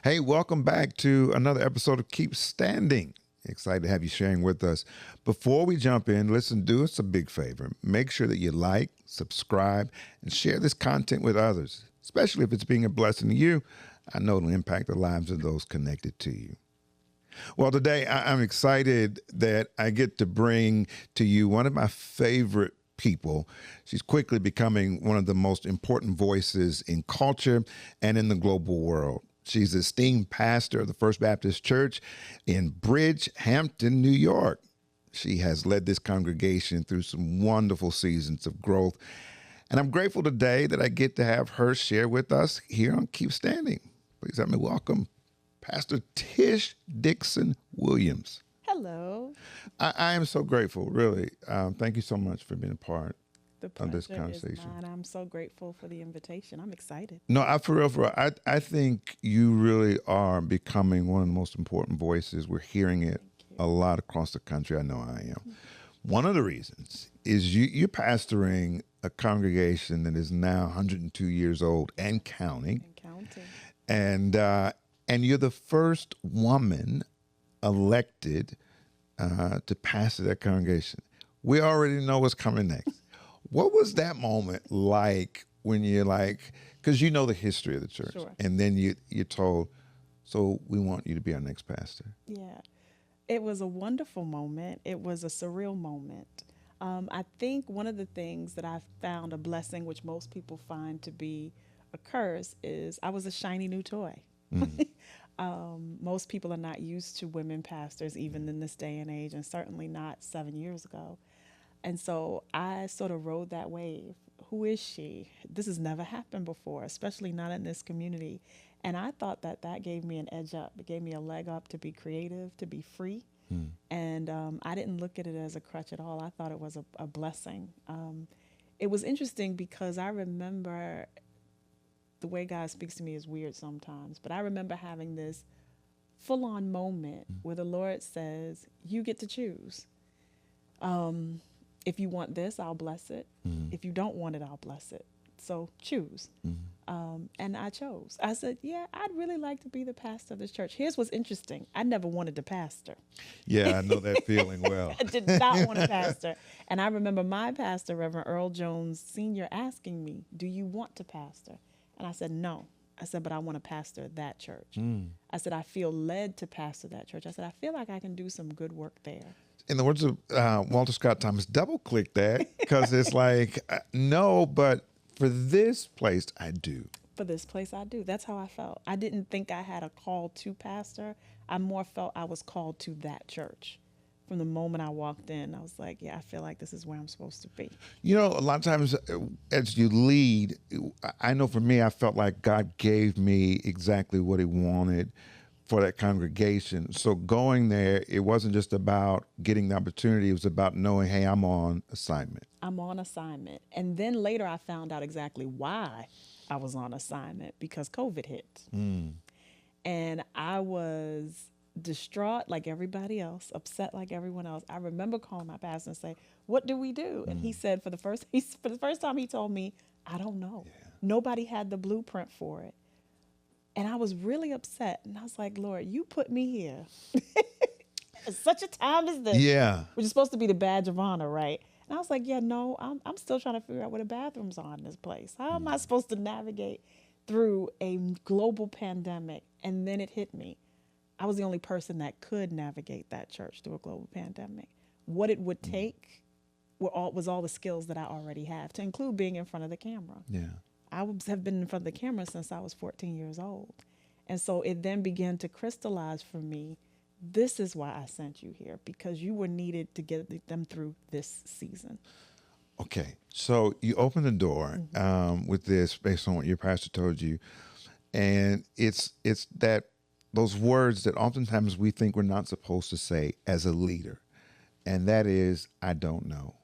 Hey, welcome back to another episode of Keep Standing. Excited to have you sharing with us. Before we jump in, listen, do us a big favor. Make sure that you like, subscribe, and share this content with others, especially if it's being a blessing to you. I know it'll impact the lives of those connected to you. Well, today I'm excited that I get to bring to you one of my favorite people. She's quickly becoming one of the most important voices in culture and in the global world. She's the esteemed pastor of the First Baptist Church in Bridgehampton, New York. She has led this congregation through some wonderful seasons of growth. And I'm grateful today that I get to have her share with us here on Keep Standing. Please help me welcome Pastor Tish Dixon-Williams. Hello. I am so grateful, really. Thank you so much for being a part The of this pleasure conversation. is mine. I'm so grateful for the invitation. I'm excited. No, for real, I think you really are becoming one of the most important voices. We're hearing it a lot across the country. I know I am. One of the reasons is you're pastoring a congregation that is now 102 years old and counting. And you're the first woman elected to pastor that congregation. We already know what's coming next. What was that moment like when you're like, because you know the history of the church, Sure. and then you're told, so we want you to be our next pastor? Yeah. It was a wonderful moment. It was a surreal moment. I think one of the things that I found a blessing, which most people find to be a curse, is I was a shiny new toy. Most people are not used to women pastors, even in this day and age, and certainly not 7 years ago. And so I sort of rode that wave. Who is she? This has never happened before, especially not in this community. And I thought that gave me an edge up. It gave me a leg up to be creative, to be free. And I didn't look at it as a crutch at all. I thought it was a blessing. It was interesting because I remember the way God speaks to me is weird sometimes, but I remember having this full-on moment where the Lord says, you get to choose. If you want this, I'll bless it. If you don't want it, I'll bless it. So choose. And I chose. I said, yeah, I'd really like to be the pastor of this church. Here's what's interesting. I never wanted to pastor. Yeah, I know that feeling well. I did not want to pastor. And I remember my pastor, Reverend Earl Jones Sr., asking me, do you want to pastor? And I said, no. I said, but I want to pastor that church. I said, I feel led to pastor that church. I said, I feel like I can do some good work there. In the words of Walter Scott Thomas, double click that, because it's like, no, but for this place, I do. For this place, I do. That's how I felt. I didn't think I had a call to pastor. I more felt I was called to that church. From the moment I walked in, I was like, yeah, I feel like this is where I'm supposed to be. You know, a lot of times as you lead, I know for me, I felt like God gave me exactly what he wanted for that congregation. So going there, it wasn't just about getting the opportunity. It was about knowing, hey, I'm on assignment. I'm on assignment. And then later I found out exactly why I was on assignment, because COVID hit. And I was distraught like everybody else, upset like everyone else. I remember calling my pastor and say, what do we do? And he said, for the first time he told me, I don't know. Yeah. Nobody had the blueprint for it. And I was really upset. And I was like, Lord, you put me here at such a time as this. Yeah. Which is supposed to be the badge of honor, right? And I was like, yeah, no, I'm still trying to figure out where the bathrooms are in this place. How am I supposed to navigate through a global pandemic? And then it hit me. I was the only person that could navigate that church through a global pandemic. What it would take was all the skills that I already have, to include being in front of the camera. Yeah. I have been in front of the camera since I was 14 years old. And so it then began to crystallize for me, this is why I sent you here, because you were needed to get them through this season. Okay. So you open the door with this based on what your pastor told you. And it's that those words that oftentimes we think we're not supposed to say as a leader. And that is, I don't know.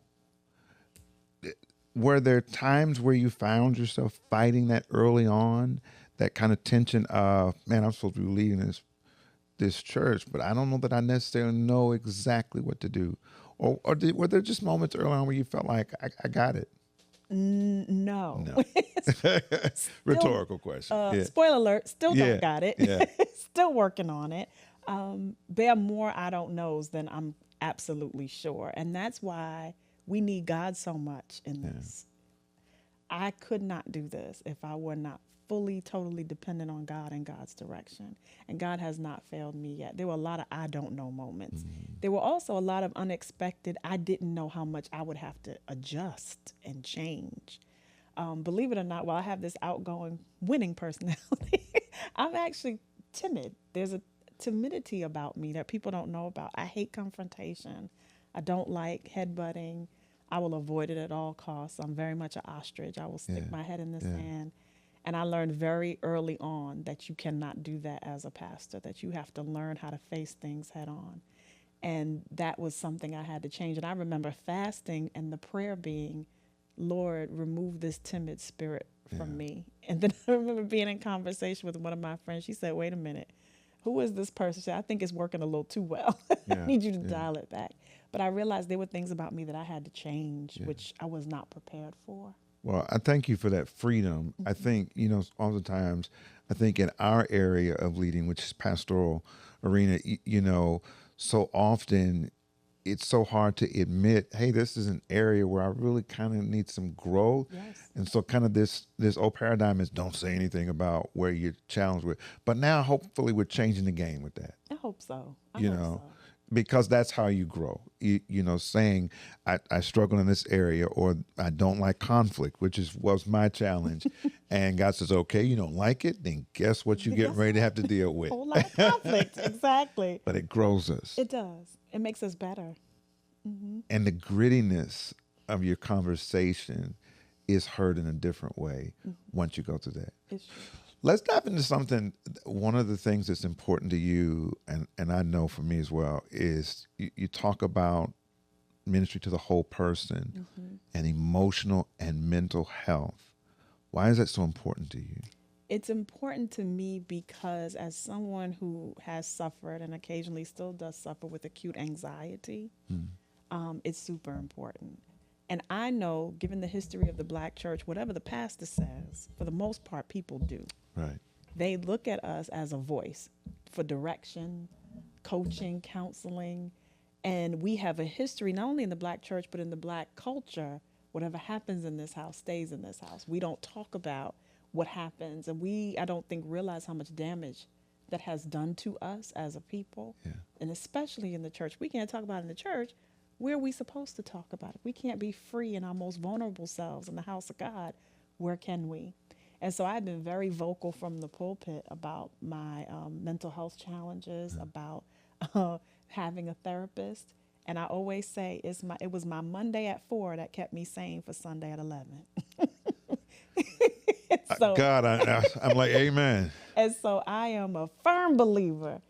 Were there times where you found yourself fighting that early on, that kind of tension of, man, I'm supposed to be leading this church, but I don't know that I necessarily know exactly what to do? Or were there just moments early on where you felt like, I got it? No. Rhetorical question. Yeah. Spoiler alert, still Yeah. don't got it. Yeah. Still working on it. There are more I don't knows than I'm absolutely sure. And that's why we need God so much in this. I could not do this if I were not fully, totally dependent on God and God's direction. And God has not failed me yet. There were a lot of I don't know moments. There were also a lot of unexpected, I didn't know how much I would have to adjust and change. Believe it or not, while I have this outgoing, winning personality, I'm actually timid. There's a timidity about me that people don't know about. I hate confrontation. I don't like headbutting. I will avoid it at all costs. I'm very much an ostrich. I will stick my head in the sand. And I learned very early on that you cannot do that as a pastor, that you have to learn how to face things head on. And that was something I had to change. And I remember fasting and the prayer being, Lord, remove this timid spirit from me. And then I remember being in conversation with one of my friends. She said, wait a minute, who is this person? She said, I think it's working a little too well. I need you to dial it back. But I realized there were things about me that I had to change, which I was not prepared for. Well, I thank you for that freedom. I think, oftentimes, I think in our area of leading, which is pastoral arena, so often it's so hard to admit, hey, this is an area where I really kind of need some growth. Yes. And so kind of this old paradigm is don't say anything about where you're challenged with. But now hopefully we're changing the game with that. I hope so. I hope so. Because that's how you grow. Saying I struggle in this area, or I don't like conflict, which was my challenge. And God says, okay, you don't like it, then guess what you're getting ready to have to deal with? A whole lot of conflict, exactly. But it grows us. It does. It makes us better. And the grittiness of your conversation is heard in a different way once you go through that. It's true. Let's dive into something. One of the things that's important to you, and I know for me as well, is you talk about ministry to the whole person and emotional and mental health. Why is that so important to you? It's important to me because as someone who has suffered and occasionally still does suffer with acute anxiety, it's super important. And I know, given the history of the Black church, whatever the pastor says, for the most part, people do. Right. They look at us as a voice for direction, coaching, counseling. And we have a history, not only in the Black church, but in the Black culture. Whatever happens in this house stays in this house. We don't talk about what happens. And I don't think, realize how much damage that has done to us as a people. Yeah. And especially in the church. We can't talk about it in the church. Where are we supposed to talk about it? We can't be free in our most vulnerable selves in the house of God. Where can we? And so I've been very vocal from the pulpit about my mental health challenges, about having a therapist. And I always say it was my Monday at 4 that kept me sane for Sunday at 11. So, God, I'm like, amen. And so I am a firm believer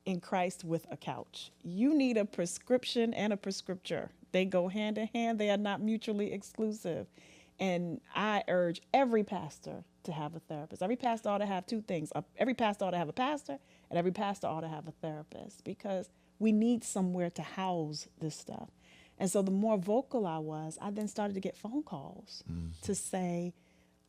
in Christ with a couch. You need a prescription and a prescriptor. They go hand in hand. They are not mutually exclusive. And I urge every pastor to have a therapist. Every pastor ought to have two things. Every pastor ought to have a pastor, and every pastor ought to have a therapist, because we need somewhere to house this stuff. And so the more vocal I was, I then started to get phone calls to say,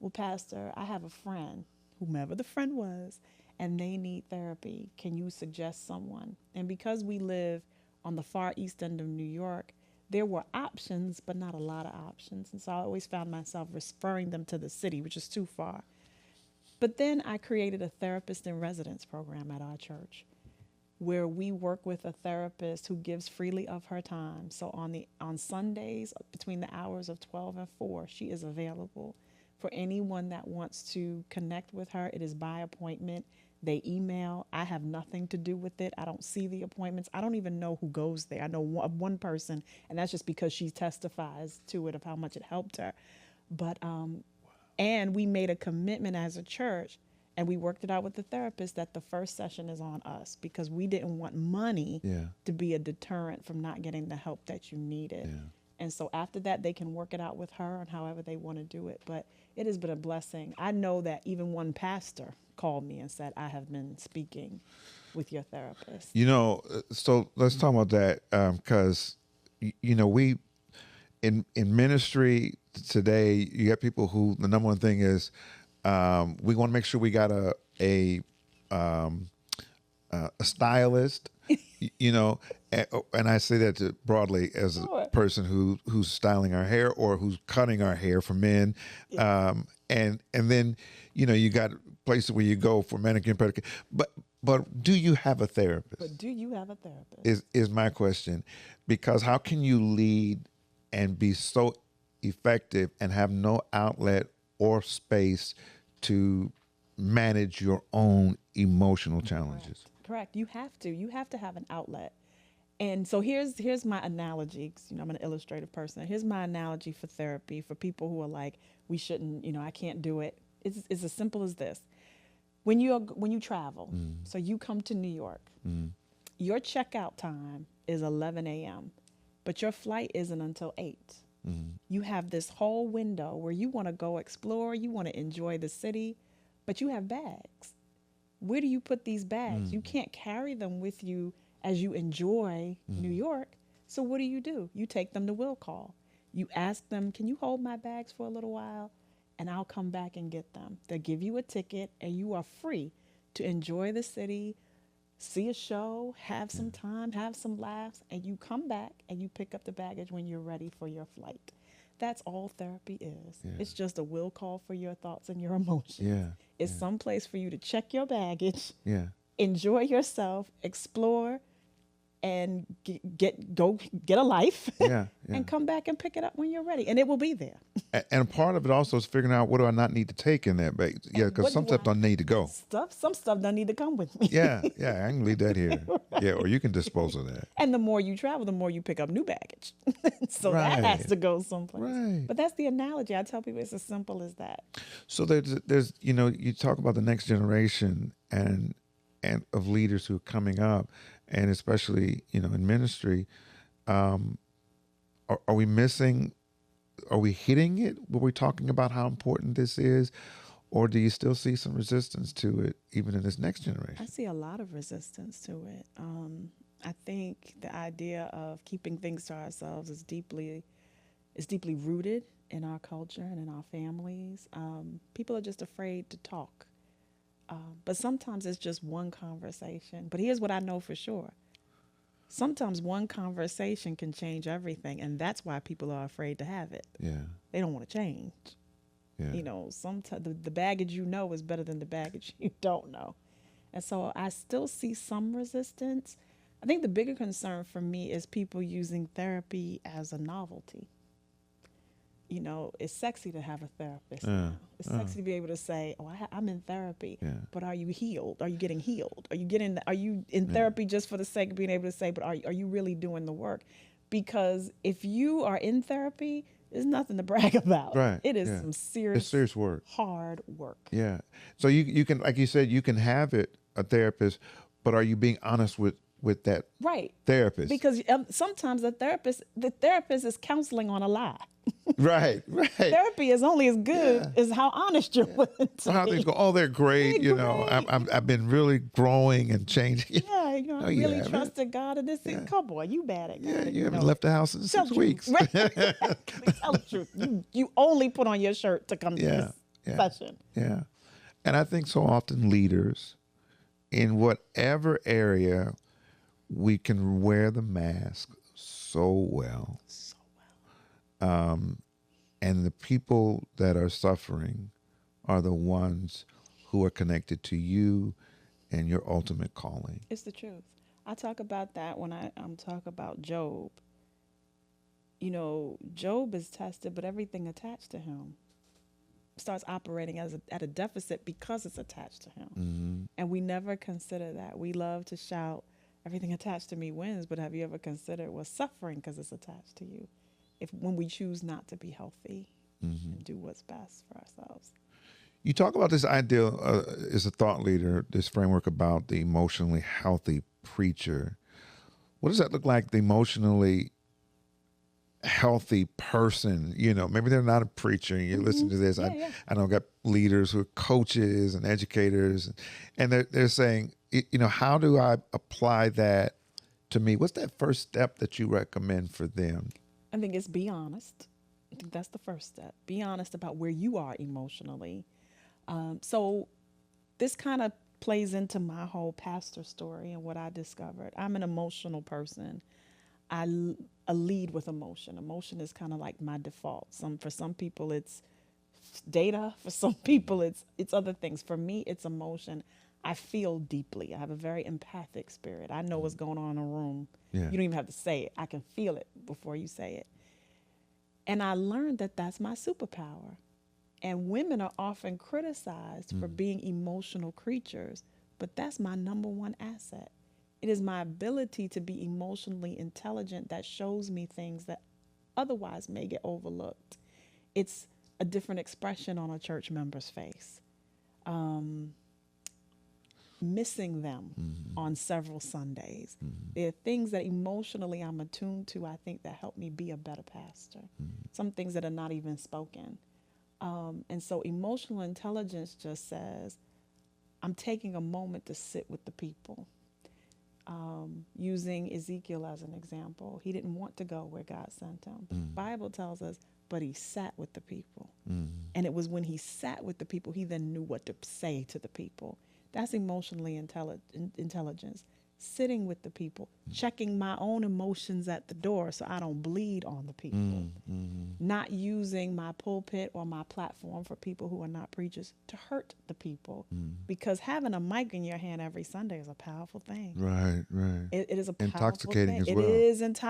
well, Pastor, I have a friend, whomever the friend was, and they need therapy. Can you suggest someone? And because we live on the far east end of New York, there were options, but not a lot of options. And so I always found myself referring them to the city, which is too far. But then I created a therapist in residence program at our church, where we work with a therapist who gives freely of her time. So on Sundays, between the hours of 12 and 4, she is available for anyone that wants to connect with her. It is by appointment. They email. I have nothing to do with it. I don't see the appointments. I don't even know who goes there. I know one person, and that's just because she testifies to it of how much it helped her. But and we made a commitment as a church, and we worked it out with the therapist, that the first session is on us, because we didn't want money to be a deterrent from not getting the help that you needed. Yeah. And so after that, they can work it out with her and however they want to do it. But it has been a blessing. I know that even one pastor called me and said, I have been speaking with your therapist. So let's talk about that, because, we, in ministry today, you got people who the number one thing is we want to make sure we got a stylist, you know, and I say that broadly as a person who's styling our hair or who's cutting our hair for men, and then you got places where you go for manicure and pedicure, but do you have a therapist? But do you have a therapist? Is my question, because how can you lead and be so effective and have no outlet or space to manage your own emotional challenges? Correct. You have to. You have to have an outlet. And so here's my analogy. 'Cause, I'm an illustrative person. Here's my analogy for therapy for people who are like, we shouldn't. I can't do it. It's as simple as this. When you travel, so you come to New York, your checkout time is 11 a.m., but your flight isn't until 8. You have this whole window where you want to go explore, you want to enjoy the city, but you have bags. Where do you put these bags? You can't carry them with you as you enjoy New York. So what do? You take them to will call. You ask them, can you hold my bags for a little while? And I'll come back and get them. They'll give you a ticket and you are free to enjoy the city, see a show, have some time, have some laughs, and you come back and you pick up the baggage when you're ready for your flight. That's all therapy is. Yeah. It's just a will call for your thoughts and your emotions. Yeah. It's some place for you to check your baggage, enjoy yourself, explore, and get a life, and come back and pick it up when you're ready, and it will be there. And part of it also is figuring out, what do I not need to take in that bag? Yeah, because some stuff don't need to go. Some stuff don't need to come with me. Yeah, I can leave that here. Right. Yeah, or you can dispose of that. And the more you travel, the more you pick up new baggage. So that has to go someplace. Right. But that's the analogy. I tell people it's as simple as that. So there's you talk about the next generation and of leaders who are coming up, and especially in ministry, are we missing? Are we hitting it? Were we talking about how important this is, or do you still see some resistance to it even in this next generation? I see a lot of resistance to it. I think the idea of keeping things to ourselves is deeply rooted in our culture and in our families. People are just afraid to talk. But sometimes it's just one conversation. But here's what I know for sure. Sometimes one conversation can change everything, and that's why people are afraid to have it. Yeah. They don't want to change. Yeah. Sometimes the baggage is better than the baggage you don't know. And so I still see some resistance. I think the bigger concern for me is people using therapy as a novelty. It's sexy to have a therapist now. It's sexy to be able to say, "Oh, I'm in therapy." Yeah. But are you healed? Are you getting healed? Are you in therapy just for the sake of being able to say, "But are you really doing the work?" Because if you are in therapy, there's nothing to brag about. Right. It is some serious work, hard work. Yeah. So you can, like you said, you can have a therapist, but are you being honest with that therapist? Because sometimes the therapist is counseling on a lie. Right. Therapy is only as good as how honest you're willing to so how be. things go? Oh, they're great. They're great. I've been really growing and changing. Yeah, I really trusted God in this thing. Come on, you bad at God. Yeah, you haven't left the house in 6 weeks. Right. Tell the truth. You only put on your shirt to come to this session. Yeah. And I think so often leaders, in whatever area, we can wear the mask so well. And the people that are suffering are the ones who are connected to you and your ultimate calling. It's the truth. I talk about that when I talk about Job. Job is tested, but everything attached to him starts operating at a deficit because it's attached to him. Mm-hmm. And we never consider that. We love to shout, everything attached to me wins, but have you ever considered what's suffering because it's attached to you? When we choose not to be healthy and do what's best for ourselves. You talk about this idea as a thought leader, this framework about the emotionally healthy preacher. What does that look like, the emotionally healthy person? Maybe they're not a preacher, and you listen to this. I know I've got leaders who are coaches and educators, and they're saying, how do I apply that to me? What's that first step that you recommend for them? I think it's be honest. I think that's the first step. Be honest about where you are emotionally. So this kind of plays into my whole pastor story and what I discovered. I'm an emotional person. I lead with emotion. Emotion is kind of like my default. For some people it's data. For some people it's other things. For me, it's emotion. I feel deeply. I have a very empathic spirit. I know what's going on in a room. Yeah. You don't even have to say it. I can feel it before you say it. And I learned that that's my superpower. And women are often criticized for being emotional creatures, but that's my number one asset. It is my ability to be emotionally intelligent that shows me things that otherwise may get overlooked. It's a different expression on a church member's face. Missing them on several Sundays. There are things that emotionally I'm attuned to, I think, that help me be a better pastor. Some things that are not even spoken. And so emotional intelligence just says, I'm taking a moment to sit with the people. Using Ezekiel as an example, he didn't want to go where God sent him. But the Bible tells us, but he sat with the people. And it was when he sat with the people, he then knew what to say to the people. That's emotionally intelligence. Sitting with the people, checking my own emotions at the door so I don't bleed on the people. Not using my pulpit or my platform for people who are not preachers to hurt the people. Because having a mic in your hand every Sunday is a powerful thing. Right, right. It is a powerful Intoxicating thing. as well.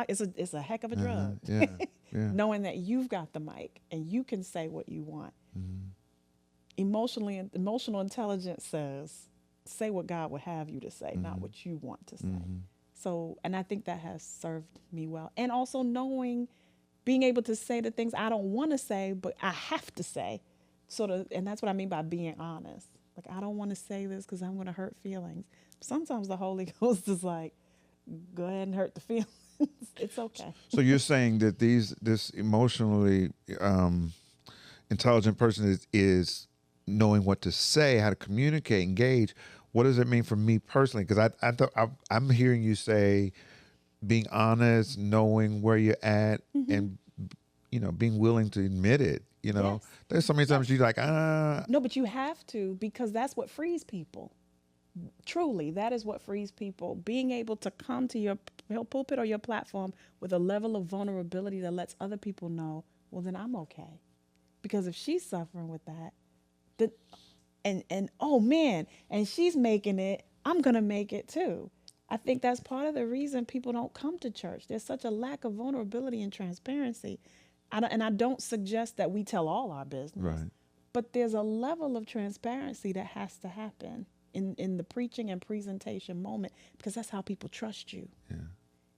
It is it's a heck of a drug. Yeah, yeah. Knowing that you've got the mic and you can say what you want. Emotional intelligence says, say what God would have you to say, not what you want to say. So, and I think that has served me well. And also being able to say the things I don't want to say, but I have to say, and that's what I mean by being honest. Like, I don't want to say this because I'm going to hurt feelings. Sometimes the Holy Ghost is like, go ahead and hurt the feelings. It's okay. So you're saying that this emotionally intelligent person is knowing what to say, how to communicate, engage. What does it mean for me personally? Because I'm hearing you say being honest, knowing where you're at, and being willing to admit it. Yes. There's so many times you're like, No, but you have to, because that's what frees people. Truly, that is what frees people. Being able to come to your pulpit or your platform with a level of vulnerability that lets other people know, well, then I'm okay. Because if she's suffering with that, and oh man, and she's making it, I'm gonna make it too. I think that's part of the reason people don't come to church. There's such a lack of vulnerability and transparency. I don't suggest that we tell all our business, right. But there's a level of transparency that has to happen in the preaching and presentation moment, because that's how people trust you. Yeah.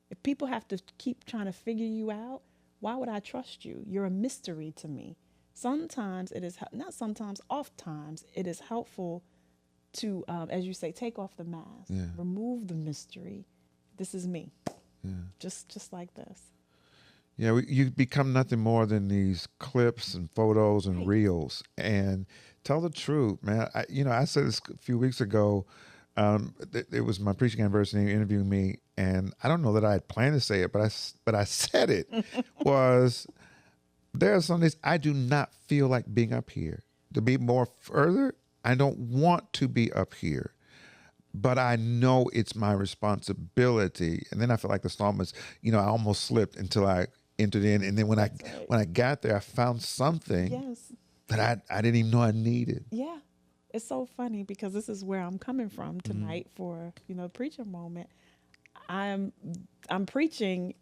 If people have to keep trying to figure you out, why would I trust you? You're a mystery to me. Sometimes it is, not sometimes, oftentimes it is helpful to, as you say, take off the mask, remove the mystery. This is me, just like this. Yeah, you become nothing more than these clips and photos and reels. And tell the truth, man. I said this a few weeks ago. It was my preaching anniversary interviewing me, and I don't know that I had planned to say it, but I said it. There are some days I do not feel like being up here. To be more further, I don't want to be up here, but I know it's my responsibility. And then I feel like the psalmist, I almost slipped until I entered in. And then when I got there, I found something that I didn't even know I needed. Yeah. It's so funny because this is where I'm coming from tonight for, preaching moment. I'm preaching.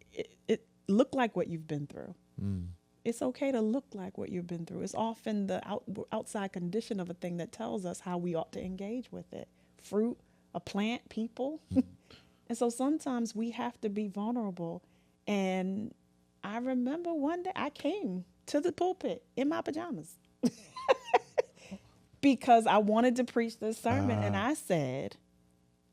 It look like what you've been through. It's okay to look like what you've been through. It's often the outside condition of a thing that tells us how we ought to engage with it. Fruit, a plant, people. And so sometimes we have to be vulnerable. And I remember one day I came to the pulpit in my pajamas because I wanted to preach this sermon. And I said,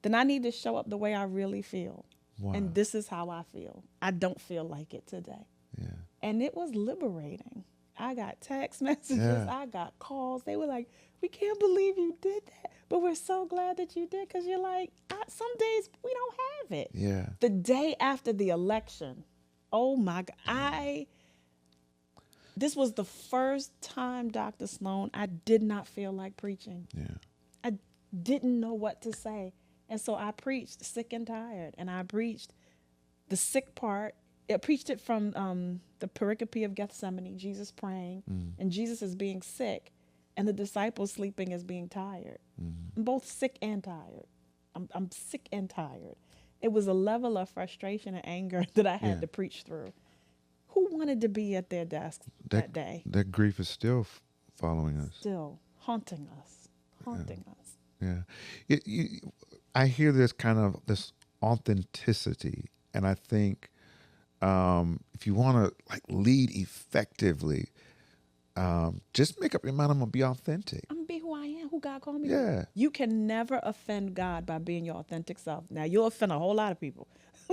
then I need to show up the way I really feel. Wow. And this is how I feel. I don't feel like it today. Yeah. And it was liberating. I got text messages. I got calls. They were like, we can't believe you did that. But we're so glad that you did, because you're like, some days we don't have it. Yeah. The day after the election, Oh my God. This was the first time, Dr. Sloan, I did not feel like preaching. Yeah. I didn't know what to say. And so I preached sick and tired. And I preached the sick part. I preached it from the pericope of Gethsemane, Jesus praying, and Jesus is being sick, and the disciples sleeping as being tired. I'm both sick and tired. I'm sick and tired. It was a level of frustration and anger that I had to preach through. Who wanted to be at their desks that day? That grief is still following us. Still haunting us. Haunting us. Yeah. I hear this kind of this authenticity, and I think if you want to like lead effectively, just make up your mind. I'm gonna be authentic. I'm gonna be who I am, who God called me. Yeah. You can never offend God by being your authentic self. Now you'll offend a whole lot of people,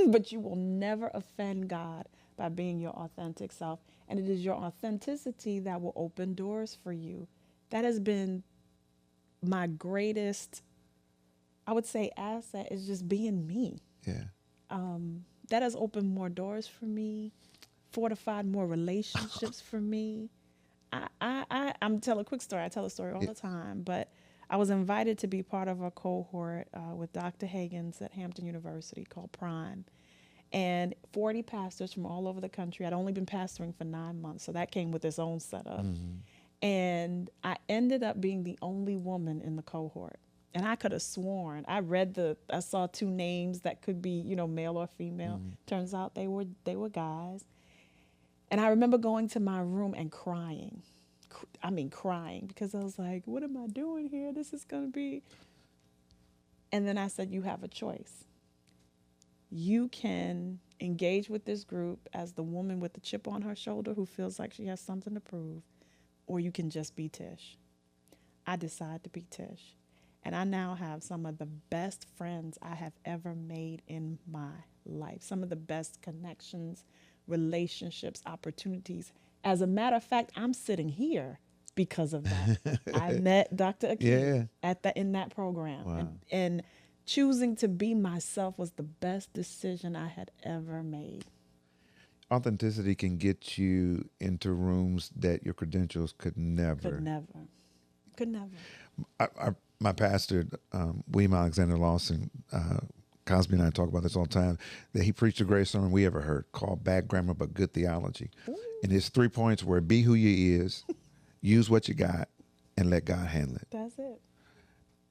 but you will never offend God by being your authentic self. And it is your authenticity that will open doors for you. That has been my greatest, I would say, asset, is just being me. Yeah. That has opened more doors for me, fortified more relationships for me. I'm telling a quick story. I tell a story all the time, but I was invited to be part of a cohort with Dr. Hagins at Hampton University called Prime. And 40 pastors from all over the country. I'd only been pastoring for 9 months, so that came with its own setup. And I ended up being the only woman in the cohort. And I could have sworn, I saw 2 names that could be, male or female. Turns out they were guys. And I remember going to my room and crying. Crying, because I was like, what am I doing here? This is going to be. And then I said, you have a choice. You can engage with this group as the woman with the chip on her shoulder who feels like she has something to prove, or you can just be Tish. I decided to be Tish. And I now have some of the best friends I have ever made in my life. Some of the best connections, relationships, opportunities. As a matter of fact, I'm sitting here because of that. I met Dr. Akeem in that program. Wow. And choosing to be myself was the best decision I had ever made. Authenticity can get you into rooms that your credentials could never. Could never. My pastor, William Alexander Lawson, Cosby and I talk about this all the time, that he preached the greatest sermon we ever heard, called Bad Grammar But Good Theology. Ooh. And his 3 points were: be who you is, use what you got, and let God handle it. That's it.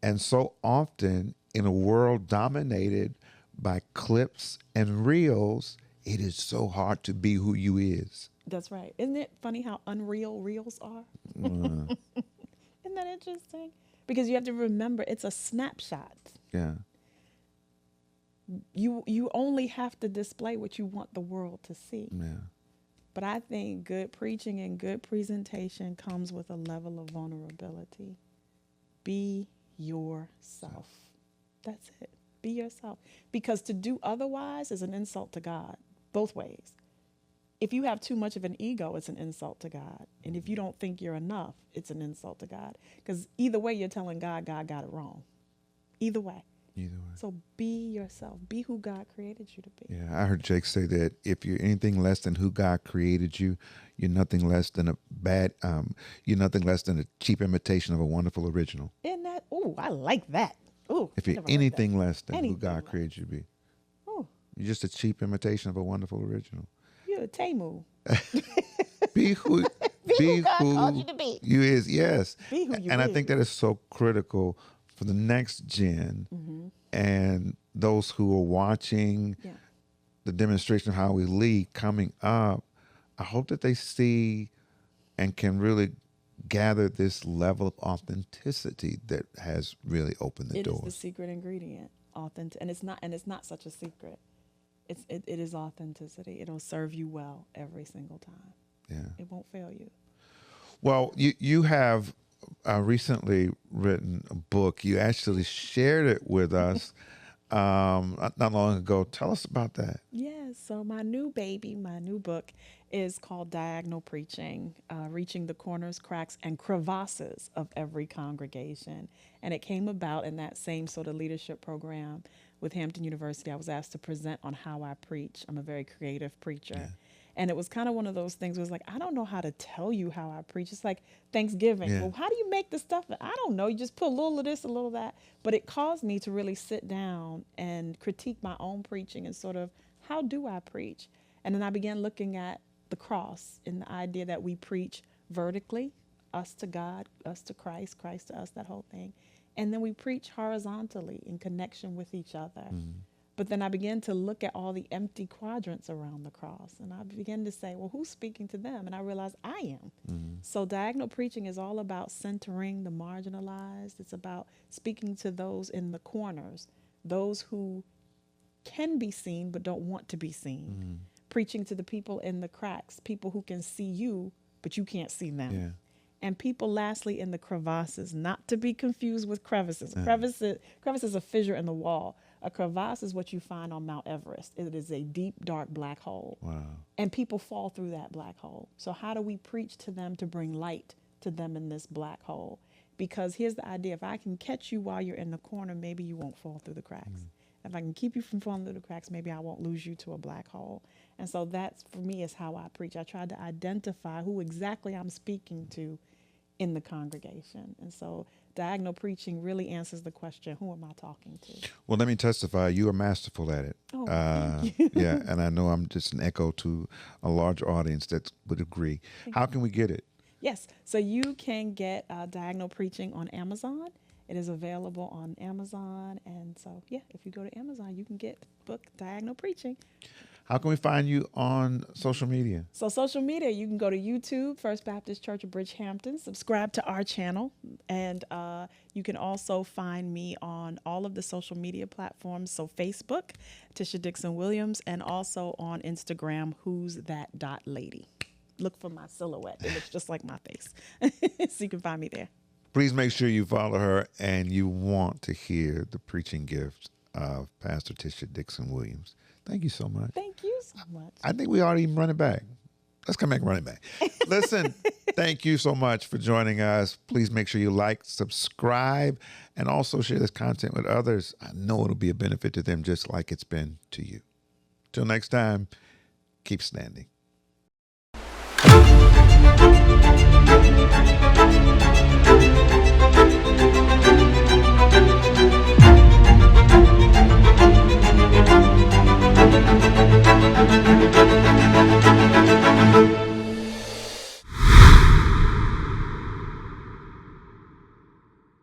And so often in a world dominated by clips and reels, it is so hard to be who you is. That's right. Isn't it funny how unreal reels are? Isn't that interesting? Because you have to remember, it's a snapshot. Yeah. You only have to display what you want the world to see. Yeah. But I think good preaching and good presentation comes with a level of vulnerability. Be yourself. That's it. Be yourself. Because to do otherwise is an insult to God, both ways. If you have too much of an ego, it's an insult to God. And if you don't think you're enough, it's an insult to God. Because either way, you're telling God got it wrong. Either way. So be yourself. Be who God created you to be. Yeah, I heard Jake say that if you're anything less than who God created you, you're nothing less than you're nothing less than a cheap imitation of a wonderful original. Isn't that? Ooh, I like that. Ooh, if you're anything less than who God less. created you to be. Ooh. You're just a cheap imitation of a wonderful original. You're a Tamu. Be who God called you to be. You is, yes. Be who you and is. I think that is so critical for the next gen and those who are watching the demonstration of how we lead coming up. I hope that they see and can really gather this level of authenticity that has really opened the doors. It is the secret ingredient, authentic, and it's not such a secret. It is authenticity. It'll serve you well every single time. Yeah, it won't fail you. Well, you have recently written a book. You actually shared it with us not long ago. Tell us about that. Yeah, so my new book is called Diagonal Preaching, Reaching the Corners, Cracks, and Crevasses of Every Congregation. And it came about in that same sort of leadership program with Hampton University. I was asked to present on how I preach. I'm a very creative preacher. Yeah. And it was kind of one of those things where it was like, I don't know how to tell you how I preach. It's like Thanksgiving. Yeah. Well, how do you make the stuff? I don't know. You just put a little of this, a little of that. But it caused me to really sit down and critique my own preaching and sort of, how do I preach? And then I began looking at the cross and the idea that we preach vertically, us to God, us to Christ, Christ to us, that whole thing. And then we preach horizontally in connection with each other. But then I began to look at all the empty quadrants around the cross. And I began to say, well, who's speaking to them? And I realized I am. So diagonal preaching is all about centering the marginalized. It's about speaking to those in the corners, those who can be seen but don't want to be seen. Preaching to the people in the cracks, people who can see you, but you can't see them. Yeah. And people, lastly, in the crevasses, not to be confused with crevices. Crevice is a fissure in the wall. A crevasse is what you find on Mount Everest. It is a deep, dark black hole. Wow. And people fall through that black hole. So how do we preach to them to bring light to them in this black hole? Because here's the idea. If I can catch you while you're in the corner, maybe you won't fall through the cracks. If I can keep you from falling through the cracks, maybe I won't lose you to a black hole. And so that's, for me, is how I preach. I try to identify who exactly I'm speaking to in the congregation. And so diagonal preaching really answers the question, who am I talking to? Well, let me testify. You are masterful at it. Oh, thank you. Yeah, and I know I'm just an echo to a large audience that would agree. How can we get it? Yes. So you can get Diagonal Preaching on Amazon. It is available on Amazon. And so, yeah, if you go to Amazon, you can get the book Diagonal Preaching. How can we find you on social media? So social media, you can go to YouTube, First Baptist Church of Bridgehampton, subscribe to our channel. And you can also find me on all of the social media platforms. So Facebook, Tish Dixon-Williams, and also on Instagram, Who's That Lady. Look for my silhouette. It looks just like my face. So you can find me there. Please make sure you follow her and you want to hear the preaching gift of Pastor Tish Dixon-Williams. Thank you so much. Thank you so much. I think we ought to even run it back. Let's come back and run it back. Listen, thank you so much for joining us. Please make sure you like, subscribe, and also share this content with others. I know it'll be a benefit to them just like it's been to you. Till next time, keep standing.